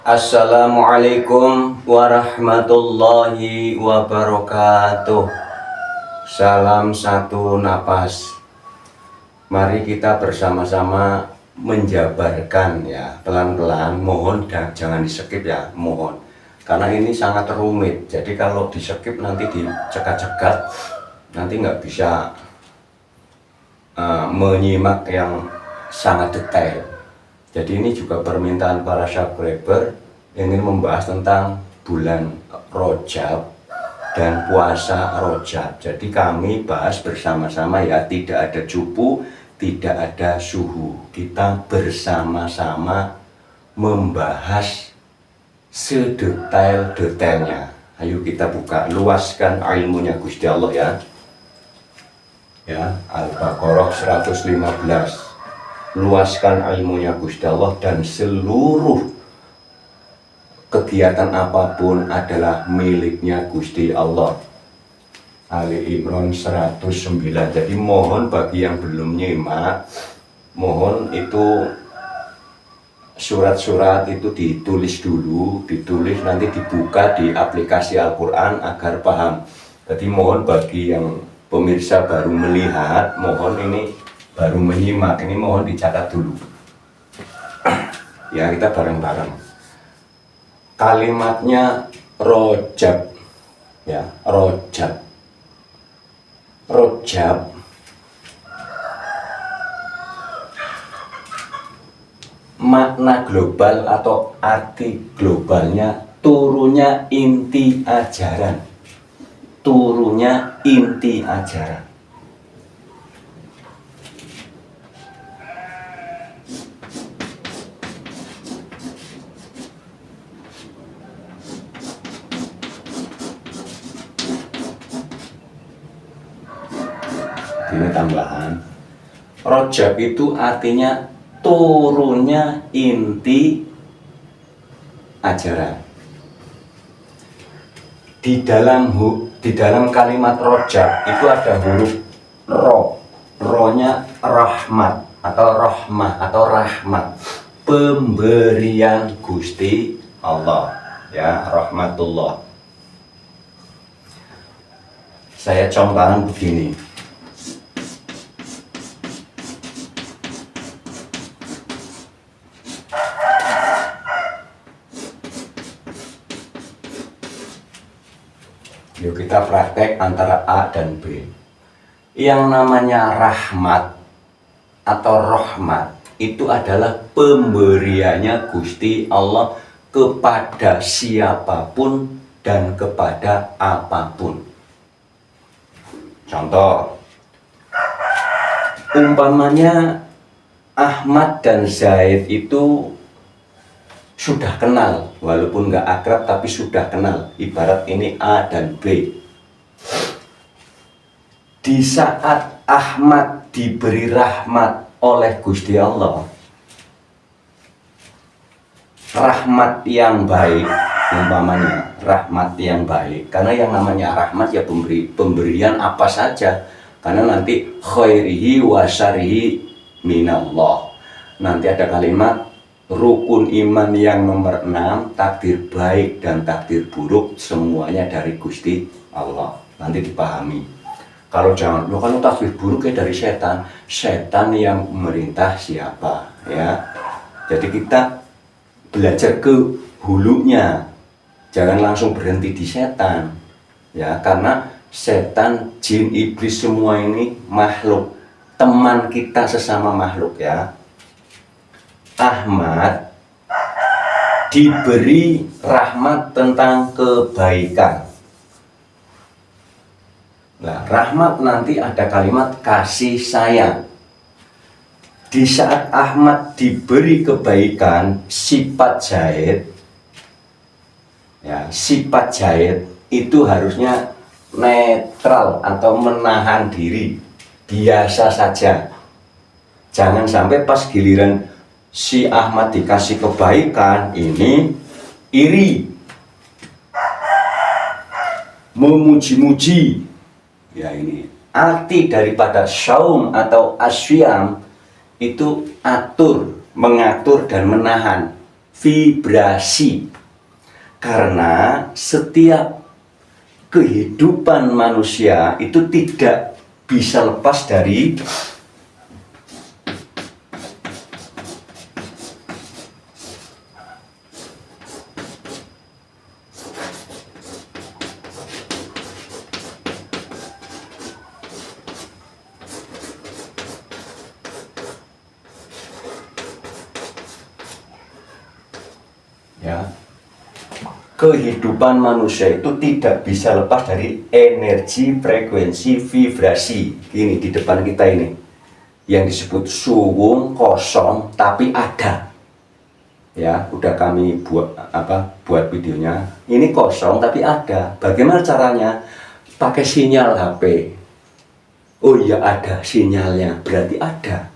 Assalamualaikum warahmatullahi wabarakatuh. Salam satu napas. Mari kita bersama-sama menjabarkan ya, pelan-pelan. Mohon jangan di-skip ya, mohon. Karena ini sangat rumit. Jadi kalau di-skip nanti dicegat-cegat, nanti nggak bisa menyimak yang sangat detail. Jadi ini juga permintaan para subscriber ingin membahas tentang bulan Rajab dan puasa Rajab. Jadi kami bahas bersama-sama ya, tidak ada cupu, tidak ada suhu. Kita bersama-sama membahas sedetail-detailnya. Ayo kita buka, luaskan ilmunya Gusti Allah ya. Ya, Al-Baqarah 115. Luaskan ilmunya Gusti Allah dan seluruh kegiatan apapun adalah miliknya Gusti Allah. Ali Imran 109. Jadi mohon bagi yang belum nyimak, mohon itu surat-surat itu ditulis dulu, ditulis nanti dibuka di aplikasi Al-Quran agar paham. Jadi mohon bagi yang pemirsa baru melihat, mohon ini baru menyimak, ini mohon dicatat dulu ya, kita bareng-bareng. Kalimatnya Rajab ya, Rajab. Rajab makna global atau arti globalnya turunnya inti ajaran. Turunnya inti ajaran. Ini tambahan. Rajab itu artinya turunnya inti ajaran. Di dalam kalimat Rajab itu ada huruf ro. Ro-nya rahmat atau rahmah atau rahmat. Pemberian Gusti Allah ya, rahmatullah. Saya contohkan begini. Yuk kita praktek antara A dan B. Yang namanya rahmat atau rahmat itu adalah pemberiannya Gusti Allah kepada siapapun dan kepada apapun. Contoh, umpamanya Ahmad dan Zaid itu sudah kenal, walaupun nggak akrab tapi sudah kenal. Ibarat ini A dan B. Di saat Ahmad diberi rahmat oleh Gusti Allah, rahmat yang baik, umpamanya rahmat yang baik, karena yang namanya rahmat ya pemberian apa saja, karena nanti khairihi wa syarihi minallah. Nanti ada kalimat rukun iman yang nomor 6, takdir baik dan takdir buruk semuanya dari Gusti Allah. Nanti dipahami. Kalau jangan, kalau takdir buruk ya dari setan. Setan yang memerintah siapa ya. Jadi kita belajar ke hulunya. Jangan langsung berhenti di setan. Ya, karena setan, jin, iblis semua ini makhluk, teman kita sesama makhluk ya. Ahmad diberi rahmat tentang kebaikan. Nah, rahmat nanti ada kalimat kasih sayang. Di saat Ahmad diberi kebaikan, sifat Zaid, ya, sifat Zaid itu harusnya netral atau menahan diri, biasa saja. Jangan sampai pas giliran si Ahmad dikasih kebaikan, ini iri, memuji-muji. Ya, ini arti daripada syaum atau asyam itu atur, mengatur dan menahan. vibrasi. Karena setiap kehidupan manusia itu tidak bisa lepas dari kehidupan manusia itu tidak bisa lepas dari energi, frekuensi, vibrasi. Ini di depan kita ini yang disebut suwung kosong tapi ada. Ya, udah kami buat videonya. Ini kosong tapi ada. Bagaimana caranya? Pakai sinyal HP. Oh iya, ada sinyalnya, berarti ada.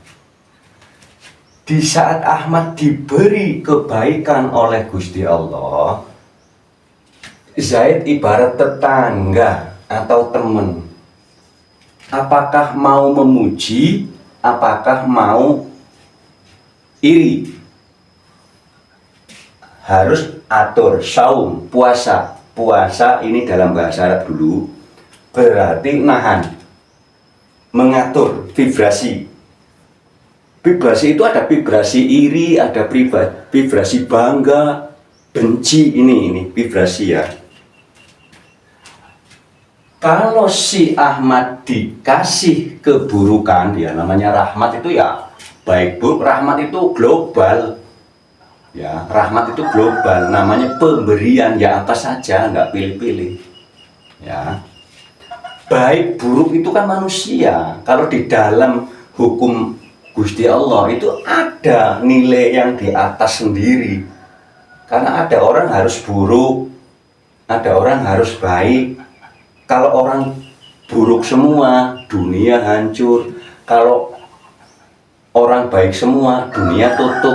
Di saat Ahmad diberi kebaikan oleh Gusti Allah, Zaid ibarat tetangga atau teman. Apakah mau memuji, apakah mau iri? Harus atur saum, puasa. Puasa ini dalam bahasa Arab dulu berarti nahan, mengatur vibrasi. Vibrasi itu ada vibrasi iri, ada vibrasi bangga, benci, ini vibrasi ya. Kalau si Ahmad dikasih keburukan, ya namanya rahmat itu ya baik buruk. Rahmat itu global, ya rahmat itu global. Namanya pemberian ya apa saja, nggak pilih-pilih. Ya, baik buruk itu kan manusia. Kalau di dalam hukum Gusti Allah itu ada nilai yang di atas sendiri. Karena ada orang harus buruk, ada orang harus baik. Kalau orang buruk semua, dunia hancur. Kalau orang baik semua, dunia tutup.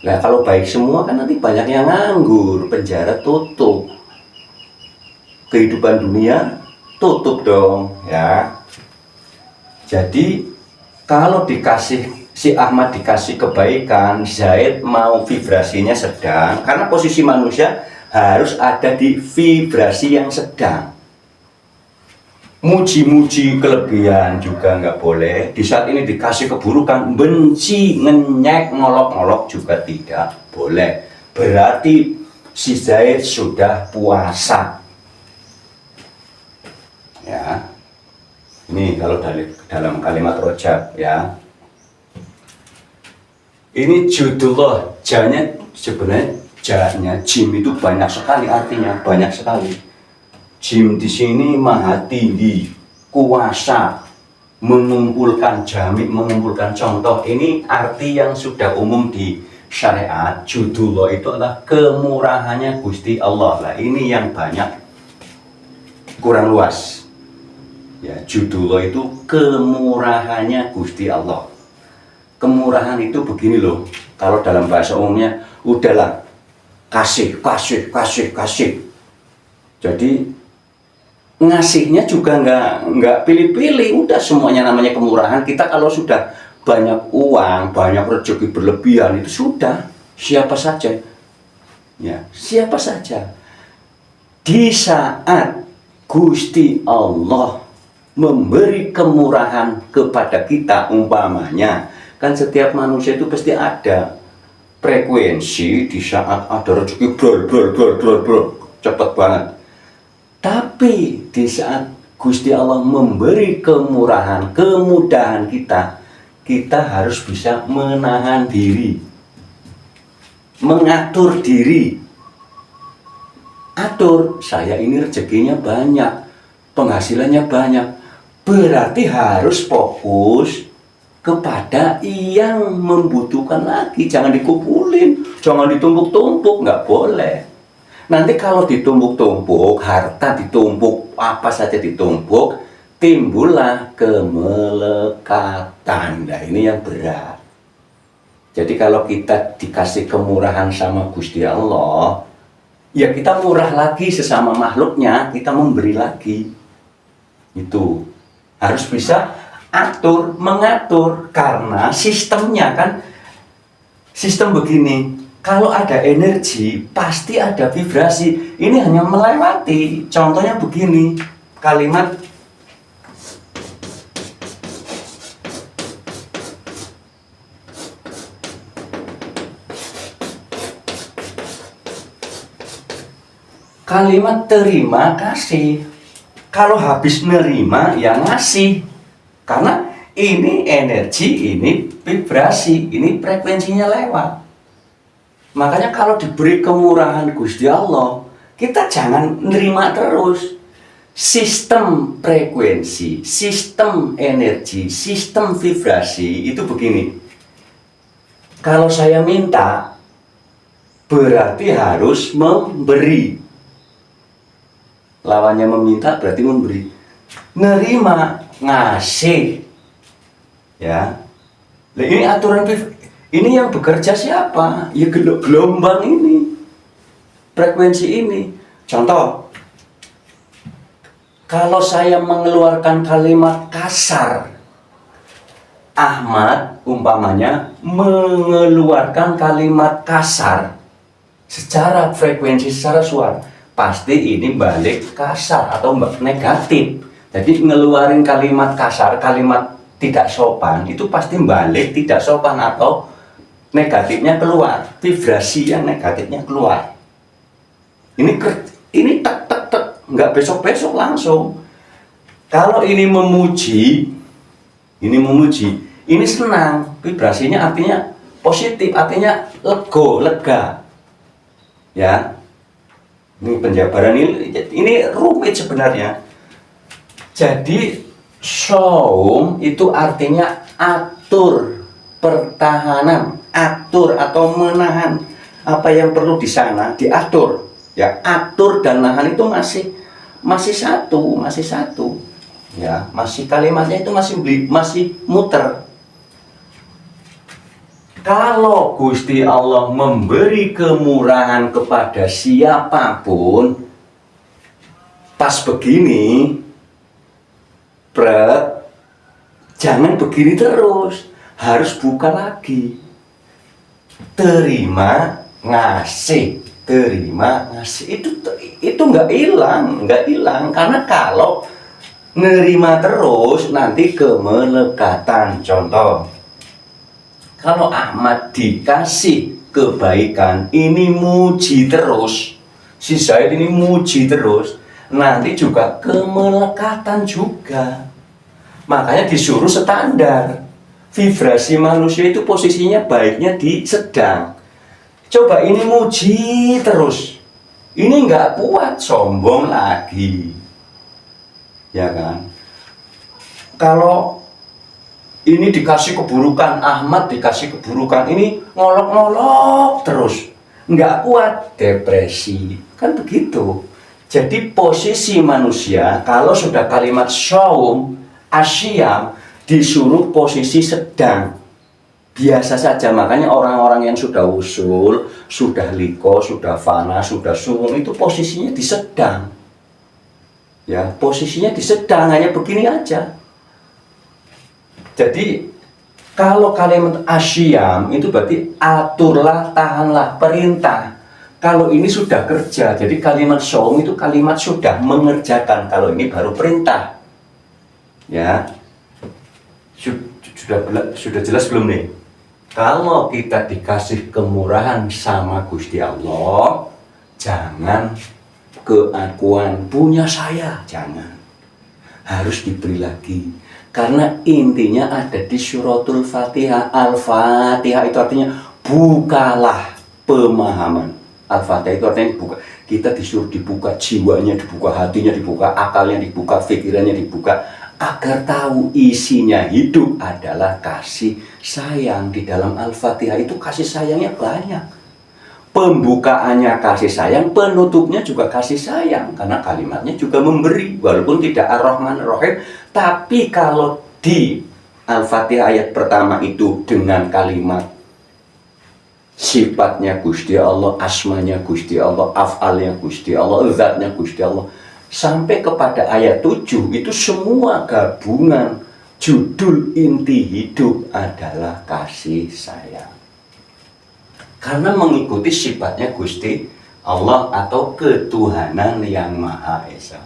Nah, kalau baik semua kan nanti banyak yang nganggur, penjara tutup. Kehidupan dunia tutup dong, ya. Jadi, kalau si Ahmad dikasih kebaikan, Zaid mau vibrasinya sedang, karena posisi manusia harus ada di vibrasi yang sedang. Muji-muji kelebihan juga nggak boleh. Di saat ini dikasih keburukan, benci, ngenyek, ngolok-ngolok juga tidak boleh. Berarti si Zaid sudah puasa. Ya, ini kalau dalam kalimat rojak ya. Ini judullah, janya sebenarnya janya jim itu banyak sekali artinya, banyak sekali. Jim di sini maha tinggi, kuasa, mengumpulkan jamik, mengumpulkan contoh. Ini arti yang sudah umum di syariat. Judullah itu adalah kemurahannya Gusti Allah. Nah, ini yang banyak kurang luas. Ya, judullah itu kemurahannya Gusti Allah. Kemurahan itu begini loh. Kalau dalam bahasa umumnya, udahlah kasih. Jadi ngasihnya juga nggak pilih-pilih, udah semuanya namanya kemurahan. Kita kalau sudah banyak uang, banyak rezeki berlebihan, itu sudah siapa saja, ya siapa saja. Di saat Gusti Allah memberi kemurahan kepada kita, umpamanya kan setiap manusia itu pasti ada frekuensi di saat ada rezeki bro, cepet banget. Tapi di saat Gusti Allah memberi kemurahan, kemudahan kita harus bisa menahan diri, mengatur diri. Atur, saya ini rezekinya banyak, penghasilannya banyak, berarti harus fokus kepada yang membutuhkan lagi. Jangan dikumpulin, jangan ditumpuk-tumpuk, nggak boleh. Nanti kalau ditumpuk-tumpuk, harta ditumpuk, apa saja ditumpuk, timbullah kemelekatan. Nah, ini yang berat. Jadi kalau kita dikasih kemurahan sama Gusti Allah, ya kita murah lagi sesama makhluknya, kita memberi lagi. Itu harus bisa mengatur, karena sistemnya kan sistem begini. Kalau ada energi, pasti ada vibrasi. Ini hanya melewati. Contohnya begini, kalimat terima kasih. Kalau habis nerima, ya ngasih. Karena ini energi, ini vibrasi, ini frekuensinya lewat. Makanya kalau diberi kemurahan Gusti Allah, kita jangan nerima terus. Sistem frekuensi, sistem energi, sistem vibrasi itu begini. Kalau saya minta, berarti harus memberi. Lawannya meminta berarti memberi. Nerima, ngasih. Ya. Nah, ini aturan ini yang bekerja siapa? Ya gelombang ini, frekuensi ini. Contoh, kalau saya mengeluarkan kalimat kasar, Ahmad umpamanya mengeluarkan kalimat kasar secara frekuensi, secara suara, pasti ini balik kasar atau negatif. Jadi ngeluarin kalimat kasar, kalimat tidak sopan, itu pasti balik tidak sopan atau negatifnya keluar, vibrasi yang negatifnya keluar. Ini tek tek tek, nggak besok langsung. Kalau ini memuji, ini senang, vibrasinya artinya positif, artinya lega. Ya, ini penjabaran ini rumit sebenarnya. Jadi shaum itu artinya atur, pertahanan, atur atau menahan apa yang perlu di sana diatur. Ya, atur dan nahan itu masih satu. Ya, masih kalimatnya itu masih muter. Kalau Gusti Allah memberi kemurahan kepada siapapun, pas begini, jangan begini terus, harus buka lagi. Terima ngasih itu nggak hilang karena kalau nerima terus nanti kemelekatan. Contoh, kalau Ahmad dikasih kebaikan, ini muji terus, si Zaid ini muji terus, nanti juga kemelekatan juga. Makanya disuruh standar. Vibrasi manusia itu posisinya baiknya di sedang. Coba ini muji terus, ini nggak kuat, sombong lagi, ya kan? Kalau ini dikasih keburukan, Ahmad dikasih keburukan, ini ngolok-ngolok terus, nggak kuat, depresi, kan begitu. Jadi posisi manusia kalau sudah kalimat syaum, asyam, disuruh posisi sedang. Biasa saja, makanya orang-orang yang sudah usul, sudah liko, sudah fana, sudah sumum, itu posisinya di sedang. Ya, posisinya di sedang, hanya begini aja. Jadi, kalau kalimat asyam, itu berarti aturlah, tahanlah, perintah. Kalau ini sudah kerja, jadi kalimat syaum itu kalimat sudah mengerjakan, kalau ini baru perintah. Ya, sudah jelas belum nih? Kalau kita dikasih kemurahan sama Gusti Allah, jangan keakuan punya saya, jangan. Harus diberi lagi. Karena intinya ada di suratul Fatihah. Al-Fatihah itu artinya bukalah pemahaman. Al-Fatihah itu artinya dibuka. Kita disuruh dibuka jiwanya, dibuka hatinya, dibuka akalnya, dibuka pikirannya, dibuka, agar tahu isinya hidup adalah kasih sayang. Di dalam Al-Fatihah itu kasih sayangnya banyak. Pembukaannya kasih sayang, penutupnya juga kasih sayang. Karena kalimatnya juga memberi, walaupun tidak Ar-Rahman Ar-Rahim. Tapi kalau di Al-Fatihah ayat pertama itu dengan kalimat sifatnya Gusti Allah, asmanya Gusti Allah, af'alnya Gusti Allah, zatnya Gusti Allah, sampai kepada ayat 7 itu semua gabungan judul inti hidup adalah kasih sayang. Karena mengikuti sifatnya Gusti Allah atau ketuhanan yang Maha Esa.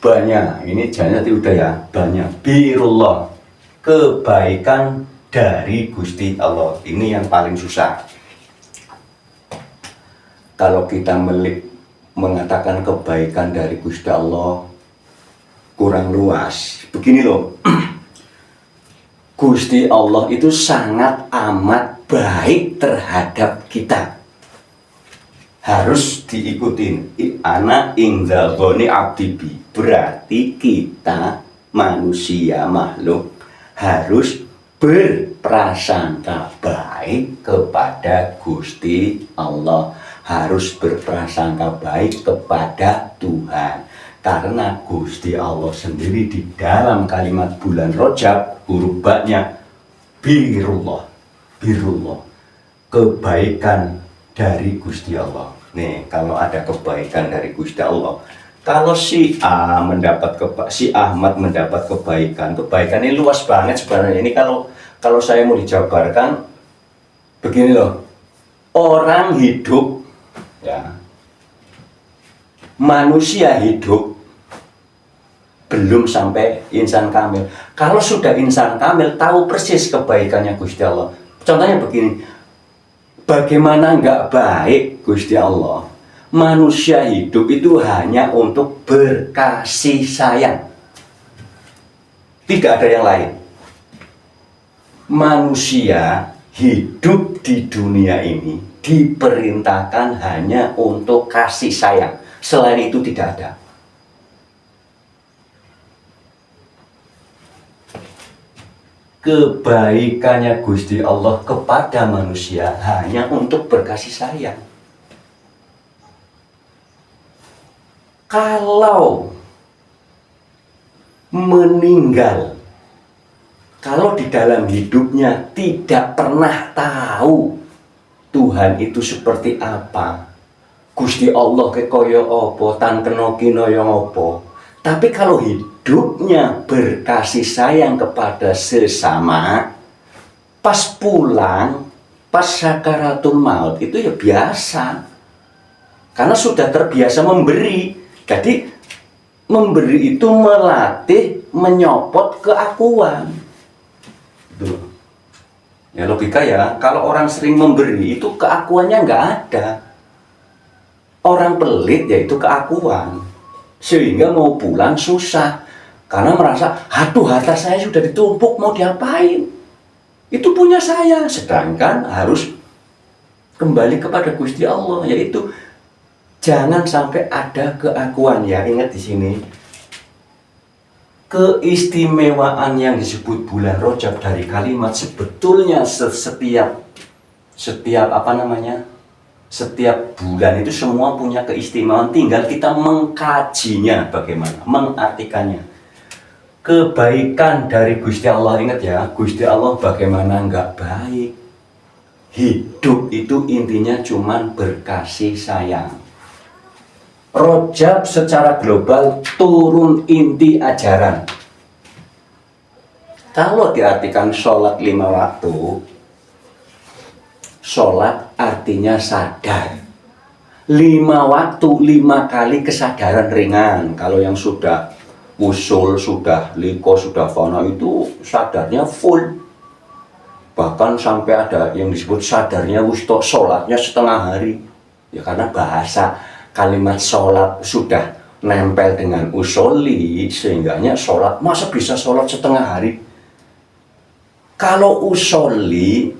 Banyak, ini jangan nanti udah ya, banyak. Birullah, kebaikan dari Gusti Allah. Ini yang paling susah. Kalau kita mengatakan kebaikan dari Gusti Allah kurang luas. Begini loh. Gusti Allah itu sangat amat baik terhadap kita. Harus diikutin. Ana ingza dzoni abdibi. Berarti kita manusia makhluk harus berprasangka baik kepada Gusti Allah. Harus berprasangka baik kepada Tuhan. Karena Gusti Allah sendiri di dalam kalimat bulan Rajab, huruf ba-nya birullah, birullah, kebaikan dari Gusti Allah. Nih, kalau ada kebaikan dari Gusti Allah, kalau si Ahmad mendapat kebaikan ini luas banget sebenarnya. Ini kalau saya mau dijabarkan begini loh, orang hidup ya, manusia hidup belum sampai insan kamil. Kalau sudah insan kamil, tahu persis kebaikannya Gusti Allah. Contohnya begini, bagaimana nggak baik Gusti Allah? Manusia hidup itu hanya untuk berkasih sayang. Tidak ada yang lain. Manusia hidup di dunia ini diperintahkan hanya untuk kasih sayang. Selain itu tidak ada. Kebaikannya Gusti Allah kepada manusia hanya untuk berkasih sayang. Kalau meninggal, kalau di dalam hidupnya tidak pernah tahu Tuhan itu seperti apa, Gusti Allah ke koyo opo, tan kena kinoyo opo. Tapi kalau hidupnya berkasih sayang kepada sesama, pas pulang, pas sakaratul maut itu ya biasa. Karena sudah terbiasa memberi. Jadi memberi itu melatih menyopot keakuan. Tuh. Ya logika ya, kalau orang sering memberi itu keakuannya nggak ada. Orang pelit yaitu keakuan. Sehingga mau pulang susah. Karena merasa, aduh harta saya sudah ditumpuk, mau diapain? Itu punya saya. Sedangkan harus kembali kepada Gusti Allah, yaitu jangan sampai ada keakuan ya. Ingat di sini, keistimewaan yang disebut bulan Rajab dari kalimat sebetulnya setiap bulan itu semua punya keistimewaan, tinggal kita mengkajinya bagaimana, mengartikannya. Kebaikan dari Gusti Allah, ingat ya, Gusti Allah bagaimana nggak baik. Hidup itu intinya cuman berkasih sayang. Rajab secara global turun inti ajaran. Kalau diartikan sholat 5 waktu, sholat artinya sadar. 5 waktu, 5 kali kesadaran ringan. Kalau yang sudah usul, sudah liko, sudah fana itu sadarnya full. Bahkan sampai ada yang disebut sadarnya wusto, sholatnya setengah hari. Ya karena bahasa kalimat sholat sudah nempel dengan usoli, sehingganya sholat, masa bisa sholat setengah hari? Kalau usoli,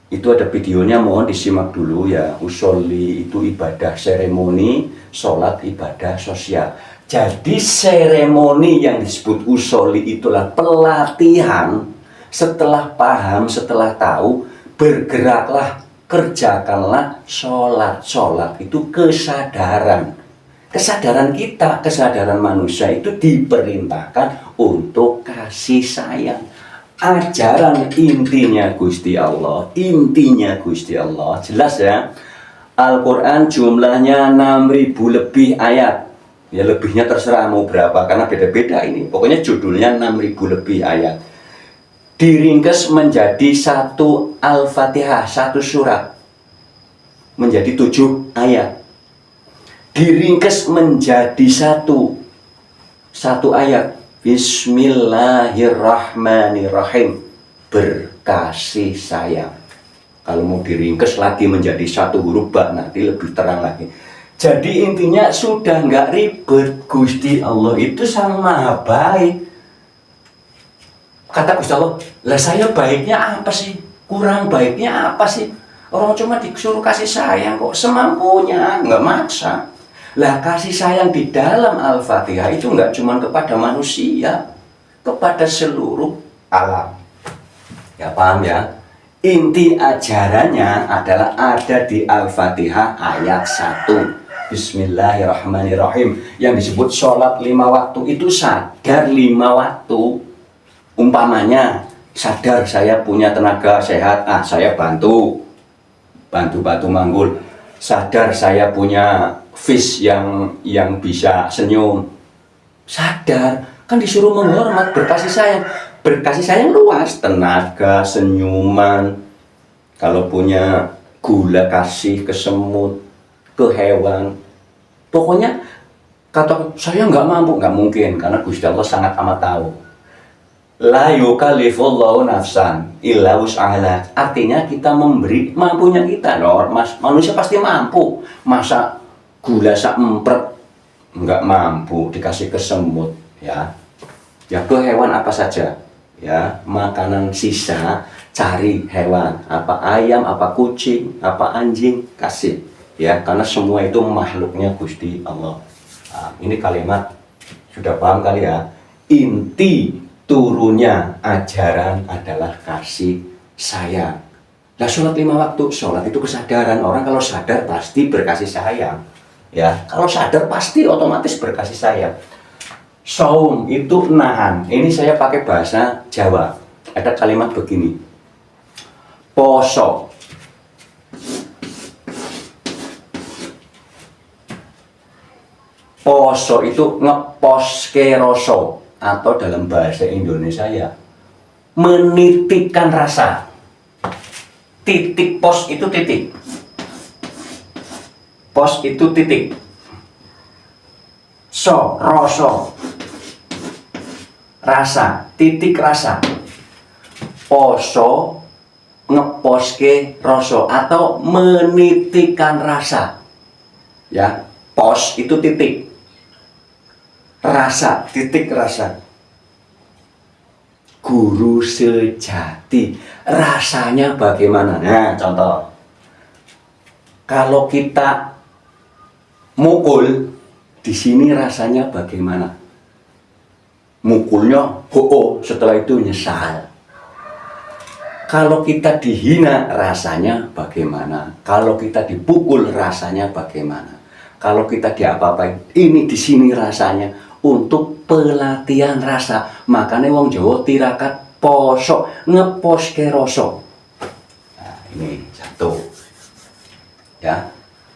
itu ada videonya, mohon disimak dulu ya. Usoli itu ibadah seremoni, sholat ibadah sosial. Jadi seremoni yang disebut usoli itulah pelatihan. Setelah paham, setelah tahu, bergeraklah, kerjakanlah sholat. Sholat itu kesadaran. Kesadaran kita, kesadaran manusia itu diperintahkan untuk kasih sayang. Ajaran intinya Gusti Allah, jelas ya. Al-Quran jumlahnya 6.000 lebih ayat. Ya lebihnya terserah mau berapa, karena beda-beda ini. Pokoknya judulnya 6.000 lebih ayat. Diringkas menjadi satu Al-Fatihah, satu surat. menjadi 7 ayat. Diringkes menjadi satu ayat. Bismillahirrahmanirrahim. Berkasih sayang. Kalau mau diringkes lagi menjadi 1 huruf ba, nanti lebih terang lagi. Jadi intinya sudah nggak ribet. Gusti Allah itu Sang Maha Baik. Kata Gusti Allah, lah saya baiknya apa sih? Kurang baiknya apa sih? Orang cuma disuruh kasih sayang kok, semampunya, nggak maksa. Lah kasih sayang di dalam Al-Fatihah itu nggak cuma kepada manusia, kepada seluruh alam. Ya paham ya? Inti ajarannya adalah ada di Al-Fatihah ayat 1. Bismillahirrahmanirrahim. Yang disebut sholat 5 waktu itu sadar 5 waktu. Umpamanya sadar saya punya tenaga sehat, saya bantu manggul. Sadar saya punya fish yang bisa senyum. Sadar, kan disuruh menghormat, berkasih sayang. Berkasih sayang luas, tenaga, senyuman. Kalau punya gula kasih ke semut, ke hewan. Pokoknya kata saya nggak mampu, nggak mungkin, karena Gusti Allah sangat amat tahu. La yukallifullahu nafsan illa wus'aha. Artinya kita memberi mampunya kita, manusia pasti mampu. Masa gula sak empret nggak mampu dikasih ke semut, ya ke hewan apa saja, ya makanan sisa cari hewan, apa ayam, apa kucing, apa anjing, kasih, ya karena semua itu makhluknya Gusti Allah. Ini kalimat sudah paham kali ya. Inti turunnya ajaran adalah kasih sayang. Nah, sholat 5 waktu, sholat itu kesadaran. Orang kalau sadar pasti berkasih sayang, ya kalau sadar pasti otomatis berkasih sayang. Saum itu nahan. Ini saya pakai bahasa Jawa. Ada kalimat begini, poso. Poso itu ngeposke roso, atau dalam bahasa Indonesia ya menitikan rasa. Titik pos itu titik. Pos itu titik. So, roso. Rasa, titik rasa. Poso ngeposke roso atau menitikan rasa. Ya, pos itu titik. Rasa, titik rasa. Guru sejati, rasanya bagaimana? Nah, contoh. Kalau kita mukul, di sini rasanya bagaimana? Mukulnya setelah itu nyesal. Kalau kita dihina, rasanya bagaimana? Kalau kita dipukul, rasanya bagaimana? Kalau kita diapa-apain, ini di sini rasanya. Untuk pelatihan rasa, makanya wong Jawa tirakat poso ngeposke roso. Nah, ini satu, ya.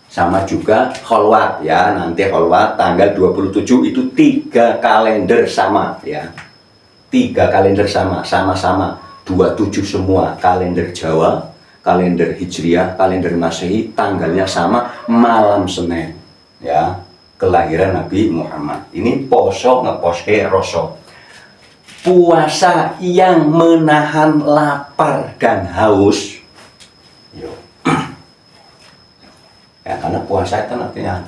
Sama juga kholwat, ya. Nanti kholwat tanggal 27 itu 3 kalender sama, ya. 3 kalender sama-sama 27 semua, kalender Jawa, kalender Hijriah, kalender Masehi, tanggalnya sama, malam Senin, ya. Kelahiran Nabi Muhammad. Ini poso ngeposke roso. Puasa yang menahan lapar dan haus. Ya, karena puasa itu artinya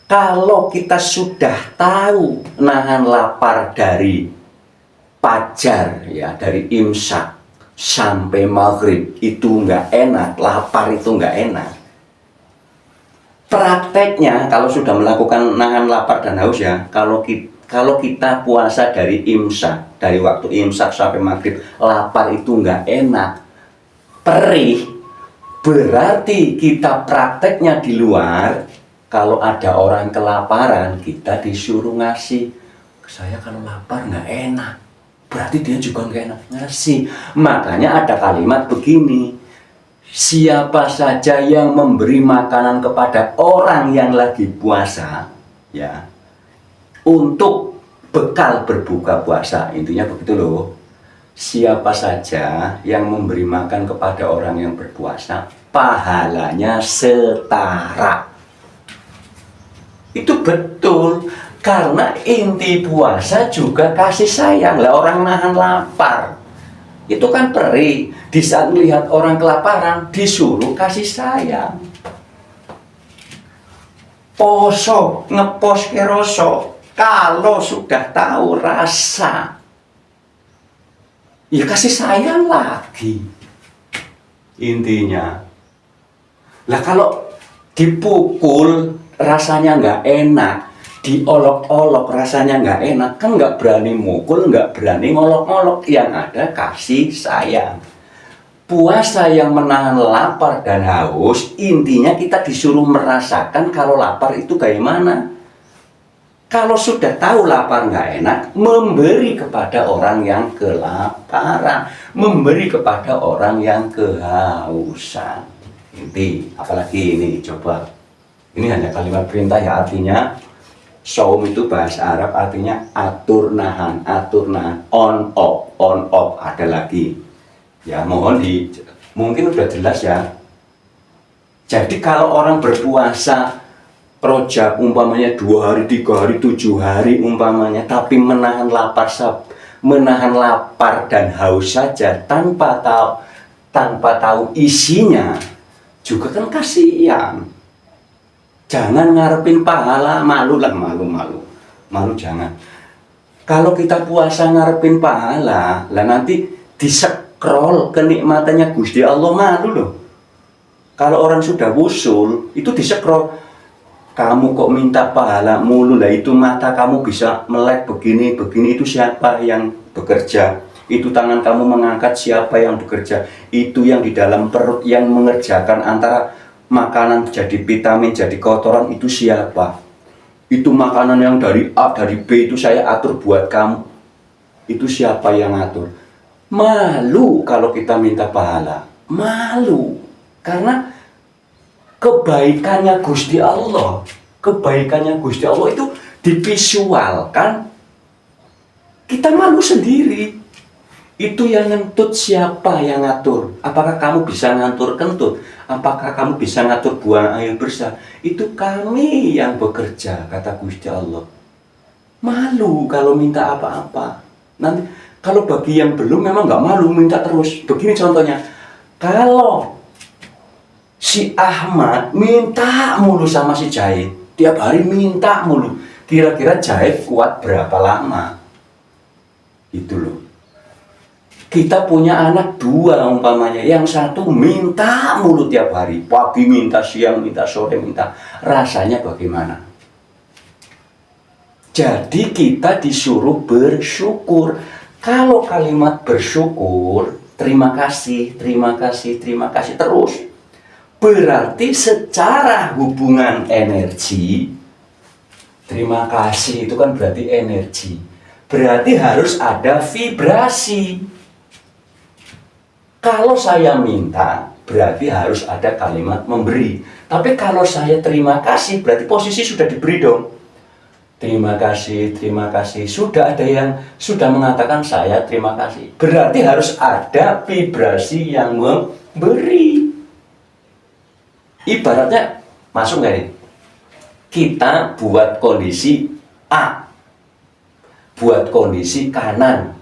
kalau kita sudah tahu nahan lapar dari fajar, ya dari imsak sampai maghrib itu nggak enak, lapar itu nggak enak. Prakteknya kalau sudah melakukan nahan lapar dan haus, ya kalau kita puasa dari imsak, dari waktu imsak sampai maghrib, lapar itu nggak enak, perih, berarti kita prakteknya di luar. Kalau ada orang kelaparan, kita disuruh ngasih. Saya kalau lapar nggak enak, berarti dia juga nggak enak ngasih. Makanya ada kalimat begini, siapa saja yang memberi makanan kepada orang yang lagi puasa, ya, untuk bekal berbuka puasa, intinya begitu loh. Siapa saja yang memberi makan kepada orang yang berpuasa pahalanya setara. Itu betul, karena inti puasa juga kasih sayang. Lah orang nahan lapar itu kan perih, di saat melihat orang kelaparan disuruh kasih sayang. Poso ngepos keroso, kalau sudah tahu rasa ya kasih sayang lagi intinya. Lah kalau dipukul rasanya nggak enak, diolok-olok rasanya nggak enak, kan nggak berani mukul, nggak berani ngolok-ngolok, yang ada kasih sayang. Puasa yang menahan lapar dan haus, intinya kita disuruh merasakan kalau lapar itu kayak mana. Kalau sudah tahu lapar nggak enak, memberi kepada orang yang kelaparan, memberi kepada orang yang kehausan. Inti, apalagi ini coba. Ini hanya kalimat perintah ya, artinya saum itu bahasa Arab artinya atur nahan, on off, ada lagi. Ya mohon mungkin udah jelas ya. Jadi kalau orang berpuasa rojab umpamanya 2 hari, 3 hari, 7 hari umpamanya, tapi menahan lapar dan haus saja tanpa tahu isinya, juga kan kasihan. Jangan ngarepin pahala, malu jangan. Kalau kita puasa ngarepin pahala, lah nanti di-scroll kenikmatannya Gusti Allah, malu loh. Kalau orang sudah wusul, itu di-scroll. Kamu kok minta pahala mulu, lah itu mata kamu bisa melek begini, itu siapa yang bekerja? Itu tangan kamu mengangkat, siapa yang bekerja? Itu yang di dalam perut yang mengerjakan antara makanan jadi vitamin, jadi kotoran, itu siapa? Itu makanan yang dari A, dari B itu saya atur buat kamu. Itu siapa yang atur? Malu kalau kita minta pahala. Malu. Karena kebaikannya Gusti Allah itu divisualkan, kita malu sendiri. Itu yang ngentut siapa yang ngatur? Apakah kamu bisa ngatur kentut? Apakah kamu bisa ngatur buang air besar? Itu kami yang bekerja, kata Gusti Allah. Malu kalau minta apa-apa. Nanti kalau bagi yang belum memang nggak malu, minta terus. Begini contohnya, kalau si Ahmad minta mulu sama si Jahid, tiap hari minta mulu, kira-kira Jahid kuat berapa lama? Itu loh. Kita punya anak 2 umpamanya, yang satu minta mulu tiap hari, pagi minta, siang minta, sore minta, rasanya bagaimana? Jadi kita disuruh bersyukur. Kalau kalimat bersyukur, terima kasih terus, berarti secara hubungan energi, terima kasih itu kan berarti energi, berarti harus ada vibrasi. Kalau saya minta, berarti harus ada kalimat memberi. Tapi kalau saya terima kasih, berarti posisi sudah diberi dong. Terima kasih. Sudah ada yang sudah mengatakan saya terima kasih. Berarti harus ada vibrasi yang memberi. Ibaratnya, masuk nggak nih? Kita buat kondisi A, buat kondisi kanan,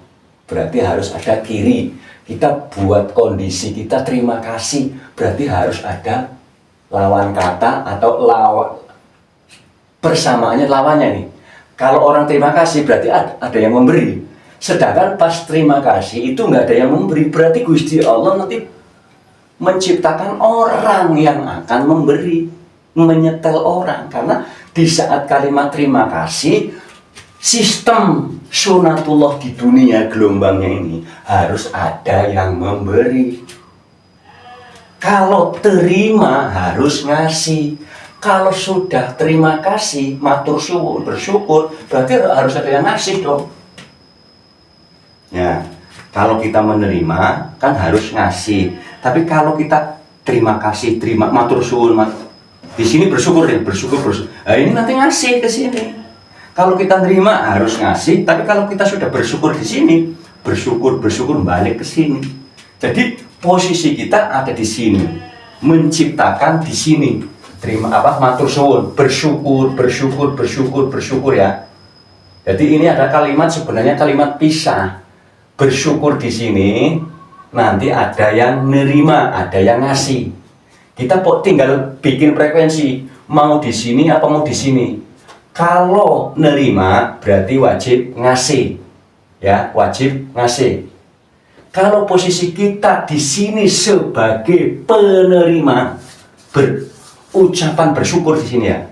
berarti harus ada kiri. Kita buat kondisi kita terima kasih, berarti harus ada lawan kata atau persamaannya, lawannya nih. Kalau orang terima kasih berarti ada yang memberi. Sedangkan pas terima kasih itu nggak ada yang memberi, berarti Gusti Allah nanti menciptakan orang yang akan memberi, menyetel orang. Karena di saat kalimat terima kasih, sistem sunatullah di dunia gelombangnya ini harus ada yang memberi. Kalau terima harus ngasih. Kalau sudah terima kasih, matur suwun, bersyukur, berarti harus ada yang ngasih dong. Ya, kalau kita menerima kan harus ngasih. Tapi kalau kita terima kasih, terima matur suwun, di sini bersyukur deh, bersyukur. Nah, ini nanti ngasih ke sini. Kalau kita terima harus ngasih, tapi kalau kita sudah bersyukur di sini, bersyukur balik ke sini. Jadi posisi kita ada di sini. menciptakan di sini. Terima apa? Matur suwun, bersyukur, bersyukur, bersyukur, bersyukur ya. Jadi ini ada kalimat sebenarnya kalimat pisah. Bersyukur di sini nanti ada yang nerima, ada yang ngasih. Kita tinggal bikin frekuensi, mau di sini apa mau di sini. Kalau nerima berarti wajib ngasih. Ya, wajib ngasih. Kalau posisi kita di sini sebagai penerima, ucapan bersyukur di sini ya.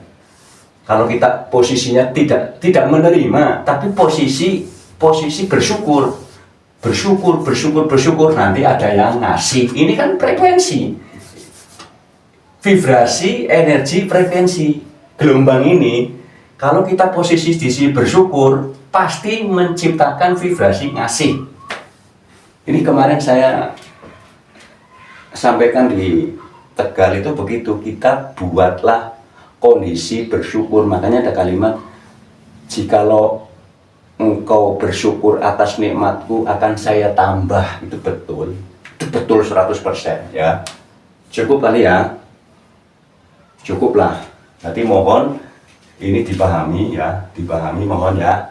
Kalau kita posisinya tidak menerima, tapi posisi bersyukur, bersyukur, nanti ada yang ngasih. Ini kan frekuensi, vibrasi, energi, frekuensi. Gelombang ini, kalau kita posisi di sini bersyukur, pasti menciptakan vibrasi ngasih. Ini kemarin saya sampaikan di Tegal itu begitu, kita buatlah kondisi bersyukur. Makanya ada kalimat, jikalau engkau bersyukur atas nikmatku akan saya tambah. Itu betul 100% ya. Cukup kali ya, cukuplah. Nanti mohon ini dipahami ya, dipahami mohon ya.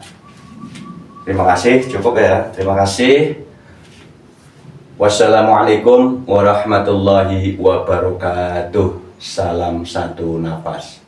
Terima kasih, cukup ya, terima kasih. Wassalamualaikum warahmatullahi wabarakatuh. Salam satu nafas.